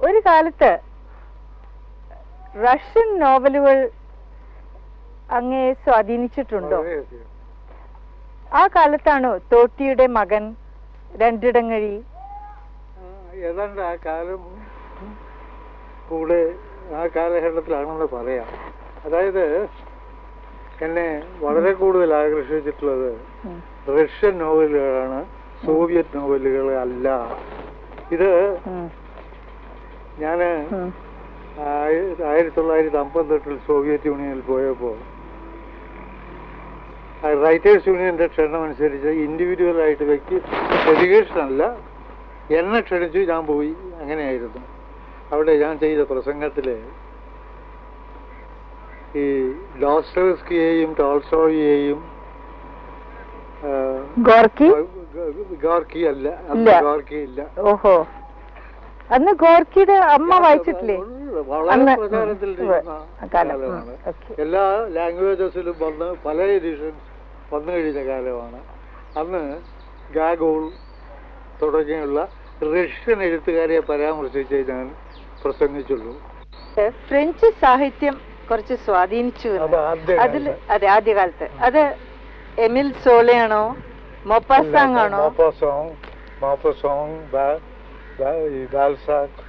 ഒരു കാലത്ത് റഷ്യൻ നോവലുകൾ അങ്ങേ സ്വാധീനിച്ചിട്ടുണ്ടോ? ആ കാലത്താണോ തോട്ടിയുടെ മകൻ, രണ്ടിടങ്ങഴി? ഏതാണ്ട് ആ കാലം കൂടെ ആ കാലഘട്ടത്തിലാണെന്ന് പറയാം. അതായത് എന്നെ വളരെ കൂടുതൽ ആകർഷിച്ചിട്ടുള്ളത് റഷ്യൻ നോവലുകളാണ്, സോവിയറ്റ് നോവലുകൾ അല്ല. ഇത് ഞാന് 1958 സോവിയറ്റ് യൂണിയനിൽ പോയപ്പോൾ റൈറ്റേഴ്സ് യൂണിയന്റെ ക്ഷണം അനുസരിച്ച് ഇൻഡിവിജ്വൽ ആയിട്ട് ഡെലിഗേഷൻ അല്ല, എന്നെ ക്ഷണിച്ചു, ഞാൻ പോയി. അങ്ങനെയായിരുന്നു. അവിടെ ഞാൻ ചെയ്ത പ്രസംഗത്തില് ഈ ഡോസ്റ്റോവസ്കിയെയും ടോൾസ്റ്റോയിയെയും ഗോർക്കി അല്ല, ഗോർക്കി ഇല്ല. ഓഹോ, അന്ന് ഗോർക്കിയുടെ അമ്മ വായിച്ചിട്ടില്ലേ? വളരെ പ്രചാരത്തിലിരിക്കുന്ന കാലമാണ്. എല്ലാ ലാംഗ്വേജസിലും വന്ന് പല എഡിഷൻസ് വന്നു കഴിഞ്ഞ കാലമാണ്. അന്ന് ഗാഗോൾ തുടങ്ങിയുള്ള റഷ്യൻ എഴുത്തുകാരെ പരാമർശിച്ച് ഞാൻ പ്രസംഗിച്ചുള്ളൂ. ഫ്രഞ്ച് സാഹിത്യം കുറച്ച് സ്വാധീനിച്ചു അതിൽ. അതെ, ആദ്യകാലത്ത് അത് എമിൽ സോളയാണോ, മോപ്പാസാങ് ആണോ? മോപ്പാസോങ്, ബാൽസാക്,